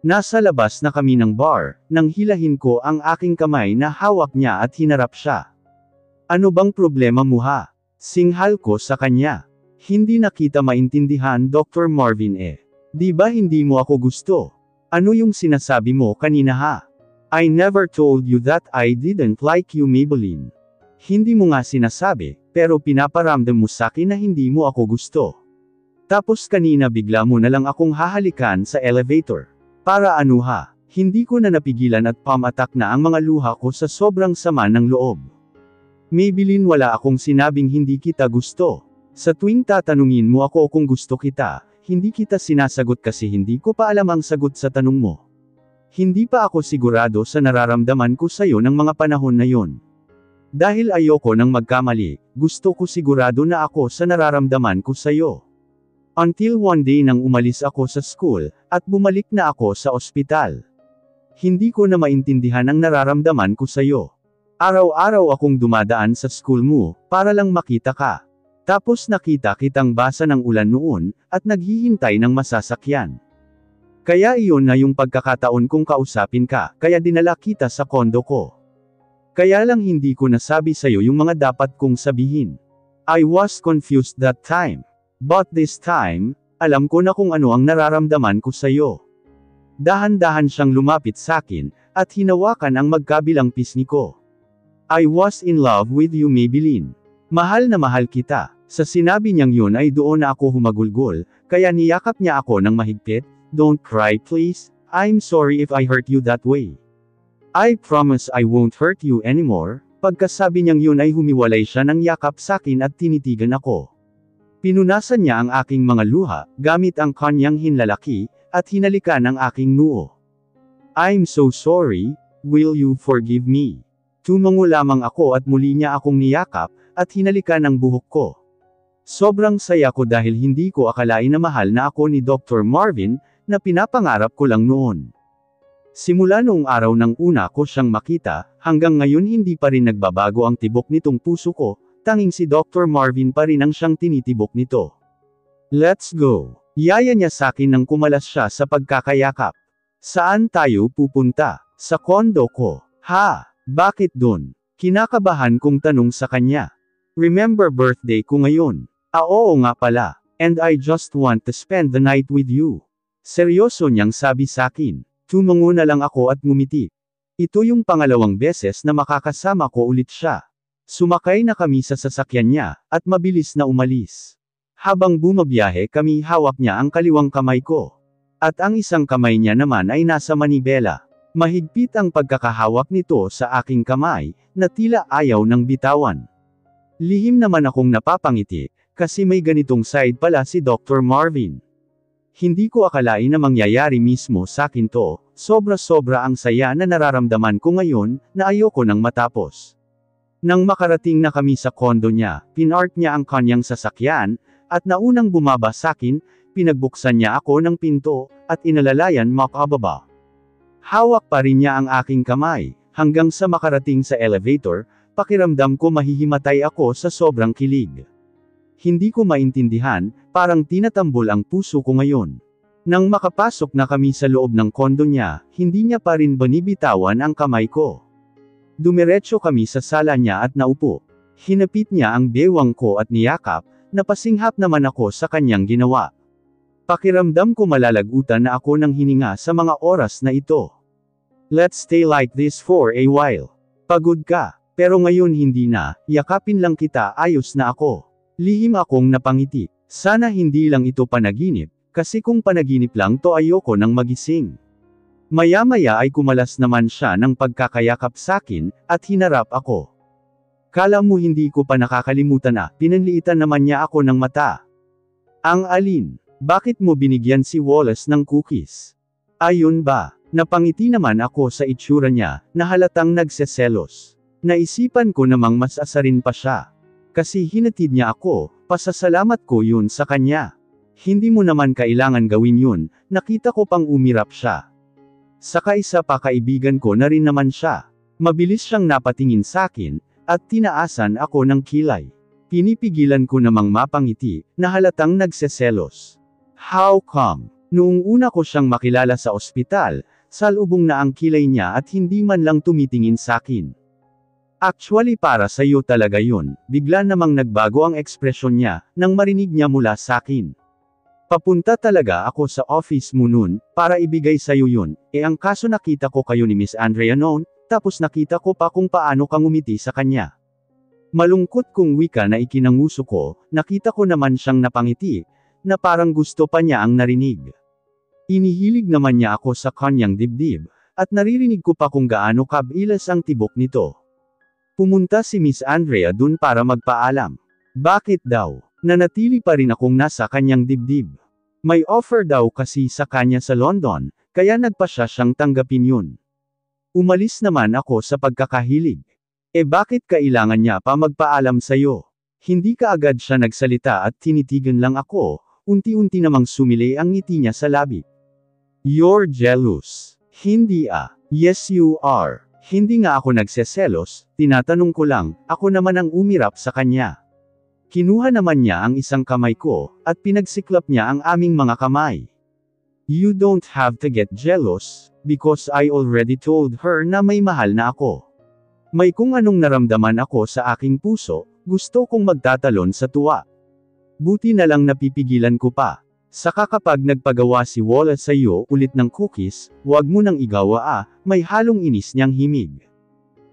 Nasa labas na kami ng bar, nang hilahin ko ang aking kamay na hawak niya at hinarap siya. Ano bang problema mo ha? Singhal ko sa kanya. Hindi na kita maintindihan Dr. Marvin Di ba hindi mo ako gusto? Ano yung sinasabi mo kanina ha? I never told you that I didn't like you Maybelline. Hindi mo nga sinasabi, pero pinaparamdam mo sakin na hindi mo ako gusto. Tapos kanina bigla mo na lang akong hahalikan sa elevator. Para ano ha? Hindi ko na napigilan at pamatak na ang mga luha ko sa sobrang sama ng loob. Maybelline wala akong sinabing hindi kita gusto. Sa tuwing tatanungin mo ako kung gusto kita, hindi kita sinasagot kasi hindi ko pa alam ang sagot sa tanong mo. Hindi pa ako sigurado sa nararamdaman ko sa'yo ng mga panahon na yon. Dahil ayoko nang magkamali, gusto ko sigurado na ako sa nararamdaman ko sa'yo. Until one day nang umalis ako sa school, at bumalik na ako sa ospital. Hindi ko na maintindihan ang nararamdaman ko sa'yo. Araw-araw akong dumadaan sa school mo, para lang makita ka. Tapos nakita kitang basa ng ulan noon, at naghihintay ng masasakyan. Kaya iyon na yung pagkakataon kong kausapin ka, kaya dinala kita sa kondo ko. Kaya lang hindi ko nasabi sa'yo yung mga dapat kong sabihin. I was confused that time. But this time, alam ko na kung ano ang nararamdaman ko sa'yo. Dahan-dahan siyang lumapit sakin, at hinawakan ang magkabilang pisngi ko. I was in love with you Maybelline. Mahal na mahal kita. Sa sinabi niyang yun ay doon na ako humagulgol, kaya niyakap niya ako ng mahigpit. Don't cry please, I'm sorry if I hurt you that way. I promise I won't hurt you anymore. Pagkasabi niyang yun ay humiwalay siya ng yakap sakin at tinitigan ako. Pinunasan niya ang aking mga luha, gamit ang kanyang hinlalaki, at hinalikan ang aking noo. I'm so sorry, will you forgive me? Tumango lamang ako at muli niya akong niyakap, at hinalikan ang buhok ko. Sobrang saya ko dahil hindi ko akalain na mahal na ako ni Dr. Marvin, na pinapangarap ko lang noon. Simula noong araw ng una ko siyang makita, hanggang ngayon hindi pa rin nagbabago ang tibok nitong puso ko, tanging si Dr. Marvin pa rin ang siyang tinitibok nito. Let's go. Yaya niya sakin nang kumalas siya sa pagkakayakap. Saan tayo pupunta? Sa kondo ko. Ha? Bakit dun? Kinakabahan kong tanong sa kanya. Remember birthday ko ngayon? Oo nga pala. And I just want to spend the night with you. Seryoso niyang sabi sakin. Tumango na lang ako at ngumiti. Ito yung pangalawang beses na makakasama ko ulit siya. Sumakay na kami sa sasakyan niya, at mabilis na umalis. Habang bumabiyahe kami hawak niya ang kaliwang kamay ko. At ang isang kamay niya naman ay nasa manibela. Mahigpit ang pagkakahawak nito sa aking kamay, na tila ayaw ng bitawan. Lihim naman akong napapangiti, kasi may ganitong side pala si Dr. Marvin. Hindi ko akalain na mangyayari mismo sakin to, sobra-sobra ang saya na nararamdaman ko ngayon, na ayoko nang matapos. Nang makarating na kami sa kondo niya, pinark niya ang kanyang sasakyan, at naunang bumaba sakin, pinagbuksan niya ako ng pinto, at inalalayan makababa. Hawak pa rin niya ang aking kamay, hanggang sa makarating sa elevator, pakiramdam ko mahihimatay ako sa sobrang kilig. Hindi ko maintindihan, parang tinatambol ang puso ko ngayon. Nang makapasok na kami sa loob ng kondo niya, hindi niya pa rin binibitawan ang kamay ko. Dumiretso kami sa sala niya at naupo. Hinapit niya ang bewang ko at niyakap, napasinghap naman ako sa kanyang ginawa. Pakiramdam ko malalagutan na ako ng hininga sa mga oras na ito. Let's stay like this for a while. Pagod ka, pero ngayon hindi na, yakapin lang kita ayos na ako. Lihim akong napangiti. Sana hindi lang ito panaginip, kasi kung panaginip lang to ayoko nang magising. Maya-maya ay kumalas naman siya ng pagkakayakap sakin, at hinarap ako. Kala mo hindi ko pa nakakalimutan na, pinanliitan naman niya ako ng mata. Ang alin? Bakit mo binigyan si Wallace ng cookies? Ayun ba? Napangiti naman ako sa itsura niya, na halatang nagseselos. Naisipan ko namang mas asarin pa siya. Kasi hinatid niya ako, pasasalamat ko yun sa kanya. Hindi mo naman kailangan gawin yun, nakita ko pang umirap siya. Saka isa pa kaibigan ko na rin naman siya. Mabilis siyang napatingin sakin, at tinaasan ako ng kilay. Pinipigilan ko namang mapangiti, na halatang nagseselos. How come? Noong una ko siyang makilala sa ospital, salubong na ang kilay niya at hindi man lang tumitingin sakin. Actually para sa iyo talaga yun, bigla namang nagbago ang ekspresyon niya, nang marinig niya mula sakin. Papunta talaga ako sa office mo nun, para ibigay sa'yo yun, ang kaso nakita ko kayo ni Miss Andrea noon, tapos nakita ko pa kung paano kang ngumiti sa kanya. Malungkot kung wika na ikinanguso ko, nakita ko naman siyang napangiti, na parang gusto pa niya ang narinig. Inihilig naman niya ako sa kanyang dibdib, at naririnig ko pa kung gaano kabilis ang tibok nito. Pumunta si Miss Andrea dun para magpaalam. Bakit daw? Nanatili pa rin akong nasa kanyang dibdib. May offer daw kasi sa kanya sa London, kaya nagpa siyang tanggapin yun. Umalis naman ako sa pagkakahilig. Bakit kailangan niya pa magpaalam sa'yo? Hindi ka agad siya nagsalita at tinitigan lang ako, unti-unti namang sumili ang ngiti niya sa labi. You're jealous. Hindi ah. Yes you are. Hindi nga ako nagseselos, tinatanong ko lang, ako naman ang umirap sa kanya. Kinuha naman niya ang isang kamay ko, at pinagsiklap niya ang aming mga kamay. You don't have to get jealous, because I already told her na may mahal na ako. May kung anong naramdaman ako sa aking puso, gusto kong magtatalon sa tuwa. Buti na lang napipigilan ko pa. Saka kapag nagpagawa si Walla sa iyo ulit ng cookies, wag mo nang igawa may halong inis niyang himig.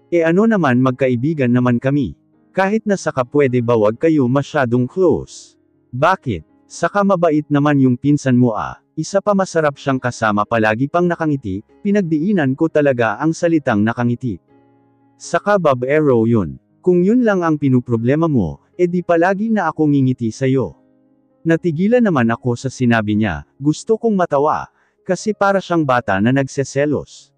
Ano naman magkaibigan naman kami. Kahit na saka pwede ba wag kayo masyadong close? Bakit? Saka mabait naman yung pinsan mo isa pa masarap siyang kasama palagi pang nakangiti, pinagdiinan ko talaga ang salitang nakangiti. Saka babaero yun. Kung yun lang ang pinuproblema mo, di palagi na ako ngingiti sa'yo. Natigilan naman ako sa sinabi niya, gusto kong matawa, kasi para siyang bata na nagseselos.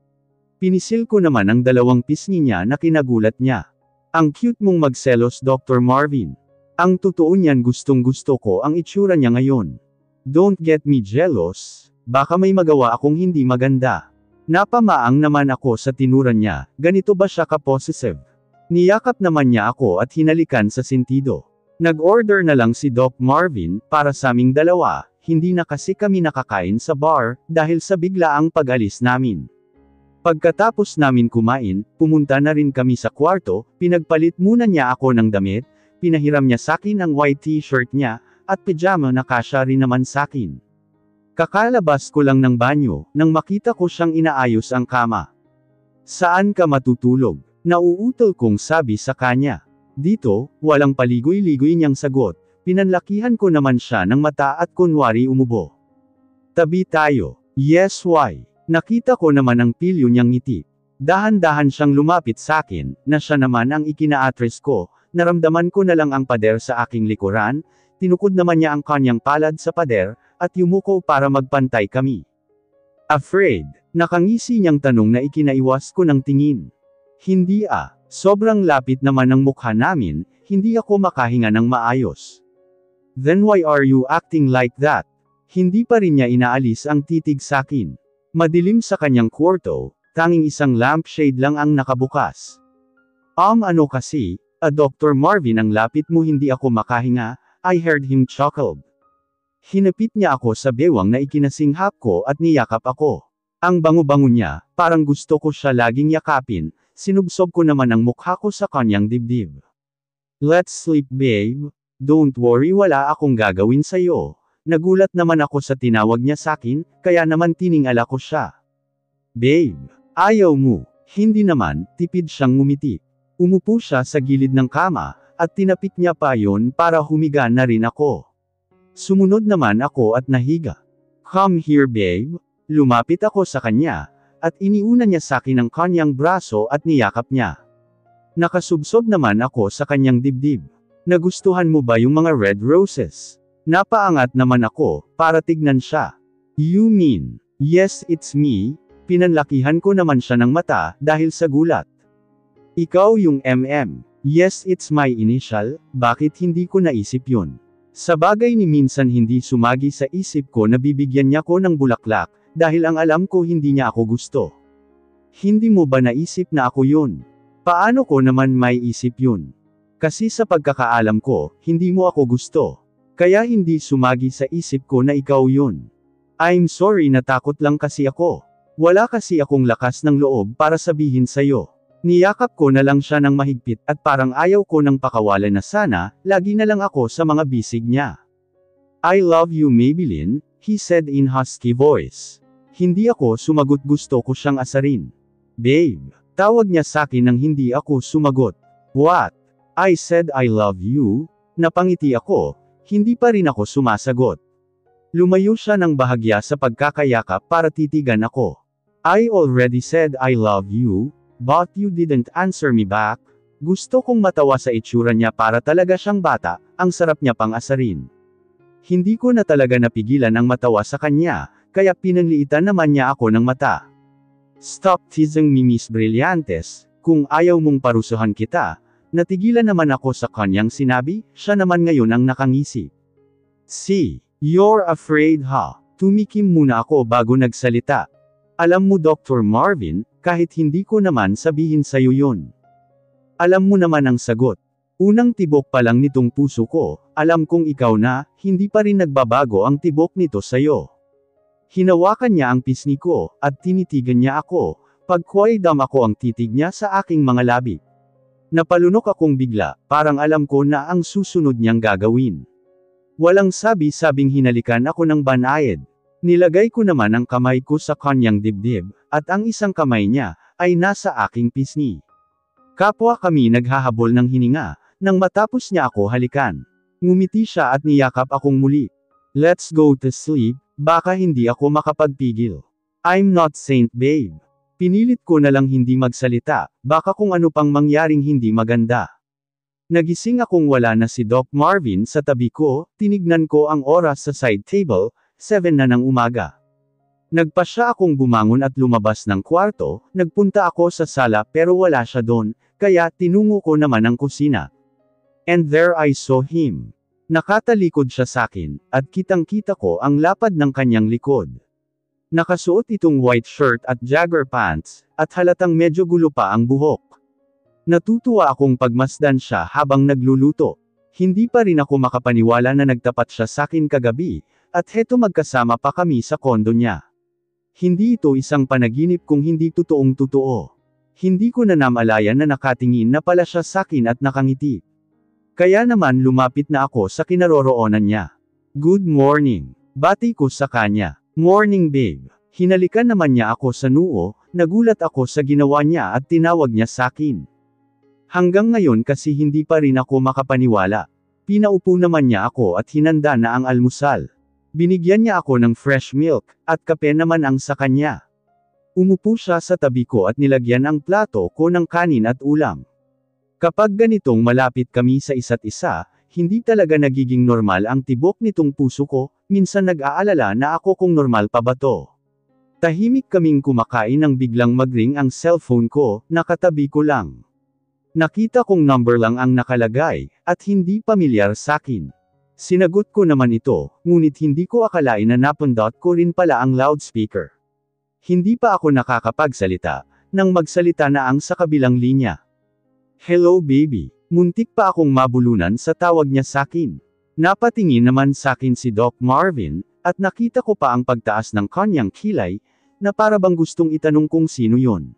Pinisil ko naman ang dalawang pisngi niya na kinagulat niya. Ang cute mong magselos Dr. Marvin. Ang totoo niyan gustong gusto ko ang itsura niya ngayon. Don't get me jealous, baka may magawa akong hindi maganda. Napamaang naman ako sa tinuran niya, ganito ba siya ka-possessive? Niyakap naman niya ako at hinalikan sa sentido. Nag-order na lang si Doc Marvin, para sa aming dalawa, hindi na kasi kami nakakain sa bar, dahil sa biglaang pag-alis namin. Pagkatapos namin kumain, pumunta na rin kami sa kwarto, pinagpalit muna niya ako ng damit, pinahiram niya sakin ang white t-shirt niya, at pajama na kasya rin naman sakin. Kakalabas ko lang ng banyo, nang makita ko siyang inaayos ang kama. Saan ka matutulog? Nauutol kong sabi sa kanya. Dito, walang paligoy-ligoy niyang sagot, pinanlakihan ko naman siya ng mata at kunwari umubo. Tabi tayo. Yes why? Nakita ko naman ang pilyo niyang ngiti. Dahan-dahan siyang lumapit sa akin, na siya naman ang ikina-address ko, naramdaman ko na lang ang pader sa aking likuran, tinukod naman niya ang kanyang palad sa pader, at yumuko para magpantay kami. Afraid? Nakangisi niyang tanong na ikinaiwas ko ng tingin. Hindi sobrang lapit naman ng mukha namin, hindi ako makahinga ng maayos. Then why are you acting like that? Hindi pa rin niya inaalis ang titig sakin. Madilim sa kanyang kwarto, tanging isang lampshade lang ang nakabukas. Ano kasi, Dr. Marvin ang lapit mo hindi ako makahinga, I heard him chuckled. Hinapit niya ako sa bewang na ikinasinghap ko at niyakap ako. Ang bango-bango niya, parang gusto ko siya laging yakapin. Sinubsob ko naman ang mukha ko sa kanyang dibdib. Let's sleep babe. Don't worry wala akong gagawin sa'yo. Nagulat naman ako sa tinawag niya sakin, kaya naman tiningala ko siya. Babe, ayaw mo. Hindi naman, tipid siyang ngumiti. Umupo siya sa gilid ng kama, at tinapik niya pa yon para humiga na rin ako. Sumunod naman ako at nahiga. Come here babe. Lumapit ako sa kanya, at iniuna niya sakin ang kanyang braso at niyakap niya. Nakasubsob naman ako sa kanyang dibdib. Nagustuhan mo ba yung mga red roses? Napaangat naman ako, para tignan siya. You mean, yes it's me? Pinanlakihan ko naman siya ng mata, dahil sa gulat. Ikaw yung MM. Yes it's my initial, bakit hindi ko naisip yun? Sa bagay ni minsan hindi sumagi sa isip ko na bibigyan niya ko ng bulaklak, dahil ang alam ko hindi niya ako gusto. Hindi mo ba naisip na ako yun? Paano ko naman may isip yun? Kasi sa pagkakaalam ko, hindi mo ako gusto. Kaya hindi sumagi sa isip ko na ikaw yun. I'm sorry, natakot lang kasi ako. Wala kasi akong lakas ng loob para sabihin sa'yo. Niyakap ko na lang siya ng mahigpit at parang ayaw ko ng pakawalan na sana, lagi na lang ako sa mga bisig niya. I love you, Maybelline, he said in husky voice. Hindi ako sumagot, gusto ko siyang asarin. Babe, tawag niya sakin nang hindi ako sumagot. What? I said I love you. Napangiti ako, hindi pa rin ako sumasagot. Lumayo siya ng bahagya sa pagkakayakap para titigan ako. I already said I love you, but you didn't answer me back. Gusto kong matawa sa itsura niya, para talaga siyang bata, ang sarap niya pang asarin. Hindi ko na talaga napigilan ang matawa sa kanya, kaya pinanliitan naman niya ako ng mata. Stop teasing me, Miss Brillantes, kung ayaw mong parusuhan kita. Natigilan naman ako sa kanyang sinabi, siya naman ngayon ang nakangisi. See, you're afraid ha? Tumikim muna ako bago nagsalita. Alam mo, Dr. Marvin, kahit hindi ko naman sabihin sa'yo yun. Alam mo naman ang sagot. Unang tibok pa lang nitong puso ko, alam kong ikaw na, hindi pa rin nagbabago ang tibok nito sa'yo. Hinawakan niya ang pisngi ko, at tinitigan niya ako, pagkwaidam ako ang titig niya sa aking mga labi. Napalunok akong bigla, parang alam ko na ang susunod niyang gagawin. Walang sabi-sabing hinalikan ako ng banayad. Nilagay ko naman ang kamay ko sa kanyang dibdib, at ang isang kamay niya, ay nasa aking pisngi. Kapwa kami naghahabol ng hininga, nang matapos niya ako halikan. Ngumiti siya at niyakap akong muli. Let's go to sleep, baka hindi ako makapagpigil. I'm not saint, babe. Pinilit ko na lang hindi magsalita, baka kung ano pang mangyaring hindi maganda. Nagising akong wala na si Doc Marvin sa tabi ko, tinignan ko ang oras sa side table, 7 na ng umaga. Nagpasya akong bumangon at lumabas ng kwarto, nagpunta ako sa sala pero wala siya doon, kaya tinungo ko naman ang kusina. And there I saw him. Nakatalikod siya sakin, at kitang-kita ko ang lapad ng kanyang likod. Nakasuot itong white shirt at jogger pants, at halatang medyo gulo pa ang buhok. Natutuwa akong pagmasdan siya habang nagluluto. Hindi pa rin ako makapaniwala na nagtapat siya sakin kagabi, at heto magkasama pa kami sa kondo niya. Hindi ito isang panaginip kung hindi totoong totoo. Hindi ko na namalayan na nakatingin na pala siya sakin at nakangiti. Kaya naman lumapit na ako sa kinaroroonan niya. Good morning. Bati ko sa kanya. Morning, babe. Hinalikan naman niya ako sa noo, nagulat ako sa ginawa niya at tinawag niya sakin. Hanggang ngayon kasi hindi pa rin ako makapaniwala. Pinaupo naman niya ako at hinanda na ang almusal. Binigyan niya ako ng fresh milk, at kape naman ang sa kanya. Umupo siya sa tabi ko at nilagyan ang plato ko ng kanin at ulam. Kapag ganitong malapit kami sa isa't isa, hindi talaga nagiging normal ang tibok nitong puso ko, minsan nag-aalala na ako kung normal pa ba to. Tahimik kaming kumakain nang biglang mag-ring ang cellphone ko, nakatabi ko lang. Nakita kong number lang ang nakalagay, at hindi pamilyar sakin. Sinagot ko naman ito, ngunit hindi ko akalain na napindot ko rin pala ang loudspeaker. Hindi pa ako nakakapagsalita, nang magsalita na ang sa kabilang linya. Hello baby, muntik pa akong mabulunan sa tawag niya sakin. Napatingin naman sakin si Doc Marvin, at nakita ko pa ang pagtaas ng kanyang kilay, na para bang gustong itanong kung sino yon.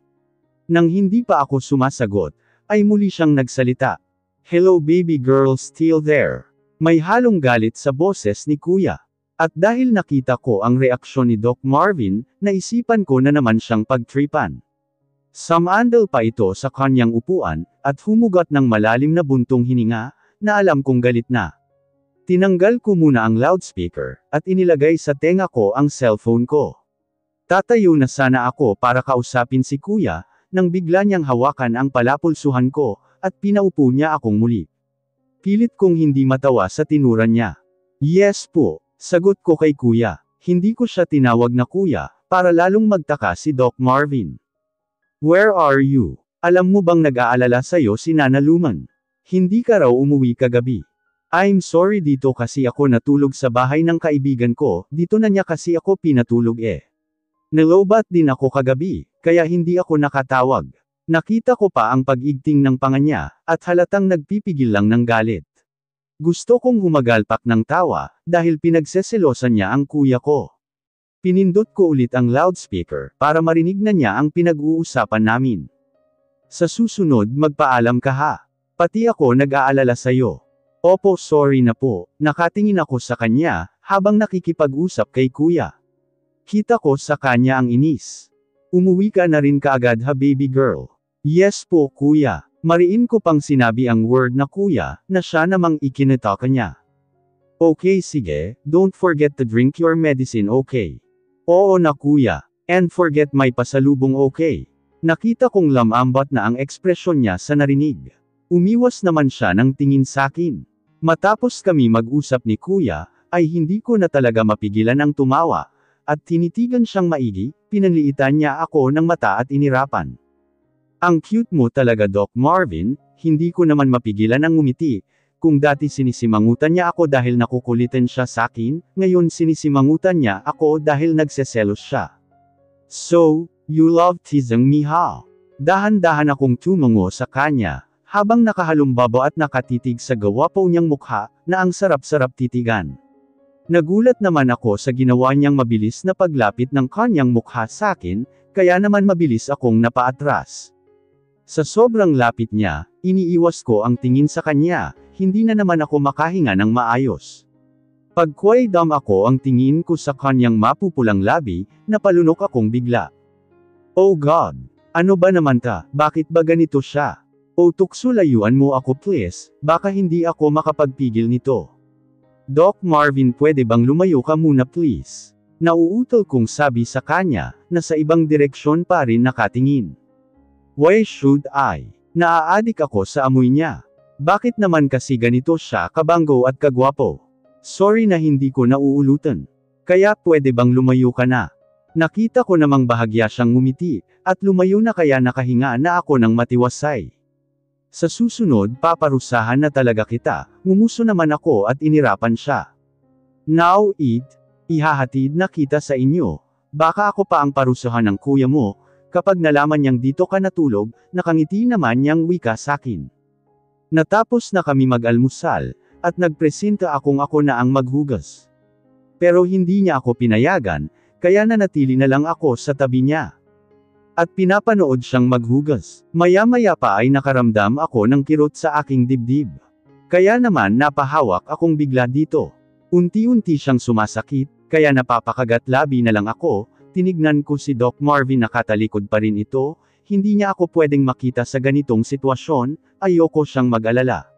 Nang hindi pa ako sumasagot, ay muli siyang nagsalita. Hello baby girl, still there? May halong galit sa boses ni Kuya. At dahil nakita ko ang reaksyon ni Doc Marvin, naisipan ko na naman siyang pagtripan. Sumandal pa ito sa kanyang upuan, at humugat ng malalim na buntong hininga, na alam kong galit na. Tinanggal ko muna ang loudspeaker, at inilagay sa tenga ko ang cellphone ko. Tatayo na sana ako para kausapin si Kuya, nang bigla niyang hawakan ang palapulsuhan ko, at pinaupo niya akong muli. Pilit kong hindi matawa sa tinuran niya. Yes po, sagot ko kay Kuya. Hindi ko siya tinawag na Kuya, para lalong magtaka si Doc Marvin. Where are you? Alam mo bang nag-aalala sa'yo si Nana Luman? Hindi ka raw umuwi kagabi. I'm sorry, dito kasi ako natulog sa bahay ng kaibigan ko, dito na niya kasi ako pinatulog eh. Nalobat din ako kagabi, kaya hindi ako nakatawag. Nakita ko pa ang pag-igting ng panga niya, at halatang nagpipigil lang ng galit. Gusto kong humagalpak ng tawa, dahil pinagseselosan niya ang kuya ko. Pinindot ko ulit ang loudspeaker, para marinig na niya ang pinag-uusapan namin. Sa susunod magpaalam ka ha. Pati ako nag-aalala sa'yo. Opo, sorry na po. Nakatingin ako sa kanya, habang nakikipag-usap kay kuya. Kita ko sa kanya ang inis. Umuwi ka na rin kaagad ha baby girl. Yes po kuya. Mariin ko pang sinabi ang word na kuya, na siya namang ikinataka niya. Okay sige, don't forget to drink your medicine okay. Oo na kuya. And forget my pasalubong okay. Nakita kong lamambat na ang ekspresyon niya sa narinig. Umiwas naman siya ng tingin sakin. Matapos kami mag-usap ni kuya, ay hindi ko na talaga mapigilan ang tumawa, at tinitigan siyang maigi, pinanliitan niya ako ng mata at inirapan. Ang cute mo talaga Doc Marvin, hindi ko naman mapigilan ang ngumiti. Kung dati sinisimangutan niya ako dahil nakukulitan siya sakin, ngayon sinisimangutan niya ako dahil nagseselos siya. So, you love teasing me ha? Dahan-dahan akong tumungo sa kanya, habang nakahalumbabo at nakatitig sa gwapo niyang mukha, na ang sarap-sarap titigan. Nagulat naman ako sa ginawa niyang mabilis na paglapit ng kanyang mukha sakin, kaya naman mabilis akong napaatras. Sa sobrang lapit niya, iniiwas ko ang tingin sa kanya, hindi na naman ako makahinga ng maayos. Pagkwaydam ako ang tingin ko sa kanyang mapupulang labi, napalunok akong bigla. Oh God! Ano ba naman ta, bakit ba ganito siya? O tukso layuan mo ako please, baka hindi ako makapagpigil nito. Doc Marvin pwede bang lumayo ka muna please? Nauutol kong sabi sa kanya, na sa ibang direksyon pa rin nakatingin. Why should I? Naaadik ako sa amoy niya. Bakit naman kasi ganito siya kabanggo at kagwapo? Sorry na hindi ko nauulutan. Kaya pwede bang lumayo ka na? Nakita ko namang bahagya siyang ngumiti, at lumayo na kaya nakahinga na ako ng matiwasay. Sa susunod paparusahan na talaga kita, ngumuso naman ako at inirapan siya. Now eat, ihahatid na kita sa inyo, baka ako pa ang parusahan ng kuya mo, kapag nalaman niyang dito ka natulog, nakangiti naman niyang wika sakin. Natapos na kami mag-almusal, at nagpresenta akong ako na ang maghugas. Pero hindi niya ako pinayagan, kaya nanatili na lang ako sa tabi niya. At pinapanood siyang maghugas. Maya-maya pa ay nakaramdam ako ng kirot sa aking dibdib. Kaya naman napahawak akong bigla dito. Unti-unti siyang sumasakit, kaya napapakagat labi na lang ako. Tinignan ko si Doc Marvin, nakatalikod pa rin ito, hindi niya ako pwedeng makita sa ganitong sitwasyon, ayoko siyang mag-alala.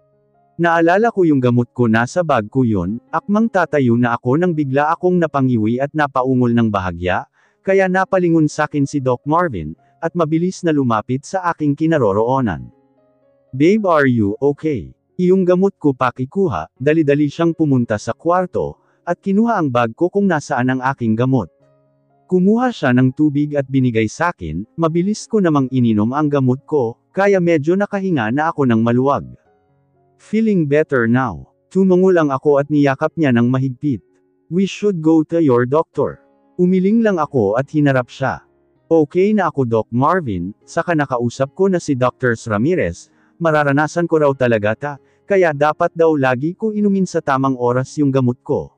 Naalala ko yung gamot ko, nasa bag ko yun, akmang tatayo na ako nang bigla akong napangiwi at napaungol ng bahagya, kaya napalingon sakin si Doc Marvin, at mabilis na lumapit sa aking kinaroroonan. Babe, are you okay? Iyong gamot ko pakikuha, dali-dali siyang pumunta sa kwarto, at kinuha ang bag ko kung nasaan ang aking gamot. Kumuha siya ng tubig at binigay sakin, mabilis ko namang ininom ang gamot ko, kaya medyo nakahinga na ako ng maluwag. Feeling better now. Tumungo lang ako at niyakap niya ng mahigpit. We should go to your doctor. Umiling lang ako at hinarap siya. Okay na ako Doc Marvin, saka nakausap ko na si Dr. Ramirez, mararanasan ko raw talaga kaya dapat daw lagi ko inumin sa tamang oras yung gamot ko.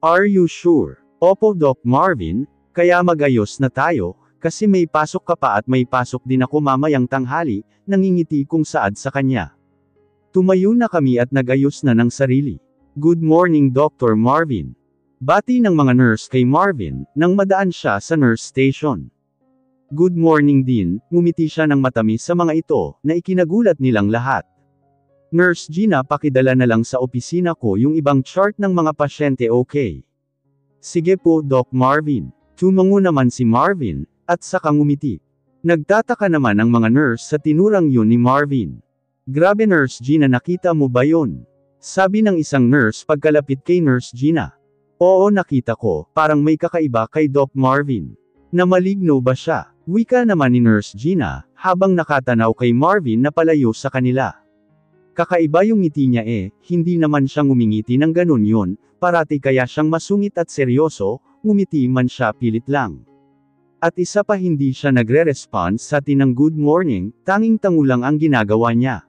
Are you sure? Opo Doc Marvin, kaya magayos na tayo, kasi may pasok ka pa at may pasok din ako mamayang tanghali, nangingiti kong saad sa kanya. Tumayo na kami at nagayos na ng sarili. Good morning Dr. Marvin. Bati ng mga nurse kay Marvin, nang madaan siya sa nurse station. Good morning din, ngumiti siya ng matamis sa mga ito, na ikinagulat nilang lahat. Nurse Gina, pakidala na lang sa opisina ko yung ibang chart ng mga pasyente okay? Sige po Doc Marvin. Tumango naman si Marvin, at saka ngumiti. Nagtataka naman ang mga nurse sa tinurang yun ni Marvin. Grabe Nurse Gina, nakita mo ba yun? Sabi ng isang nurse pagkalapit kay Nurse Gina. Oo nakita ko, parang may kakaiba kay Doc Marvin. Na maligno ba siya? Wika naman ni Nurse Gina, habang nakatanaw kay Marvin na palayo sa kanila. Kakaiba yung ngiti niya hindi naman siya ngumingiti ng ganun yun, parati kaya siyang masungit at seryoso, ngumiti man siya pilit lang. At isa pa, hindi siya nagre-response sa tinang good morning, tanging tango lang ang ginagawa niya.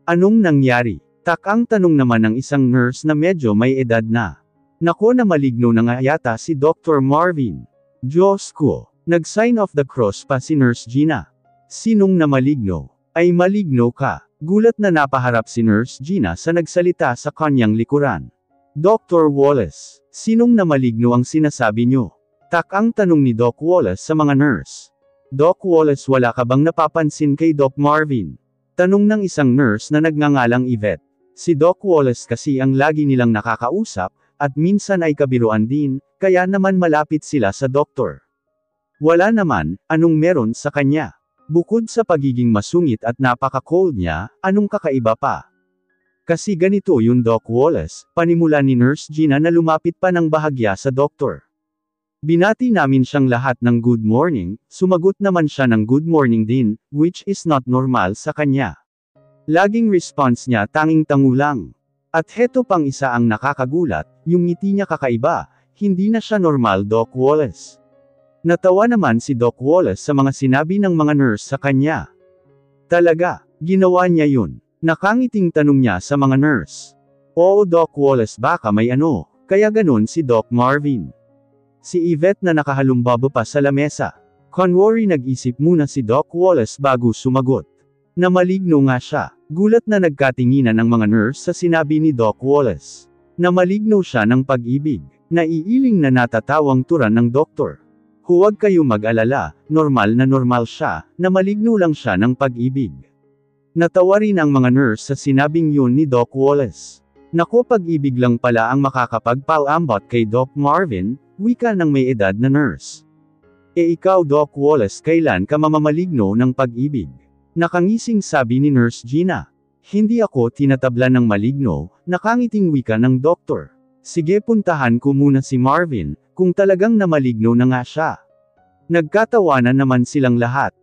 Anong nangyari? Takang tanong naman ng isang nurse na medyo may edad na. Nako na maligno na nga yata si Dr. Marvin. Diyos ko, nag-sign of the cross pa si Nurse Gina. Sinong na maligno? Ay maligno ka. Gulat na napaharap si Nurse Gina sa nagsalita sa kanyang likuran. Dr. Wallace, sinong na maligno ang sinasabi nyo? Tak ang tanong ni Doc Wallace sa mga nurse. Doc Wallace, wala ka bang napapansin kay Doc Marvin? Tanong ng isang nurse na nagngangalang Yvette. Si Doc Wallace kasi ang lagi nilang nakakausap, at minsan ay kabiruan din, kaya naman malapit sila sa doktor. Wala naman, anong meron sa kanya? Bukod sa pagiging masungit at napaka-cold niya, anong kakaiba pa? Kasi ganito yung Doc Wallace, panimula ni Nurse Gina na lumapit pa ng bahagya sa doktor. Binati namin siyang lahat ng good morning, sumagot naman siya ng good morning din, which is not normal sa kanya. Laging response niya tanging tango lang. At heto pang isa ang nakakagulat, yung ngiti niya kakaiba, hindi na siya normal. Doc Wallace. Natawa naman si Doc Wallace sa mga sinabi ng mga nurse sa kanya. Talaga, ginawa niya yun. Nakangiting tanong niya sa mga nurse. Oo Doc Wallace, baka may ano, kaya ganun si Doc Marvin. Si Yvette na nakahalumbabo pa sa lamesa. Kunwari nag-isip muna si Doc Wallace bago sumagot. Na maligno nga siya. Gulat na nagkatinginan ang mga nurse sa sinabi ni Doc Wallace. Na maligno siya ng pag-ibig. Naiiling na natatawang turan ng doktor. Huwag kayo mag-alala, normal siya, na maligno lang siya ng pag-ibig. Natawa rin ang mga nurse sa sinabing yun ni Doc Wallace. Naku, pag-ibig lang pala ang makakapagpalambot kay Doc Marvin, wika ng may edad na nurse. E ikaw Doc Wallace, kailan ka mamamaligno ng pag-ibig? Nakangising sabi ni Nurse Gina. Hindi ako tinatabla ng maligno, nakangiting wika ng doktor. Sige, puntahan ko muna si Marvin, kung talagang namaligno na nga siya. Nagkatawanan naman silang lahat.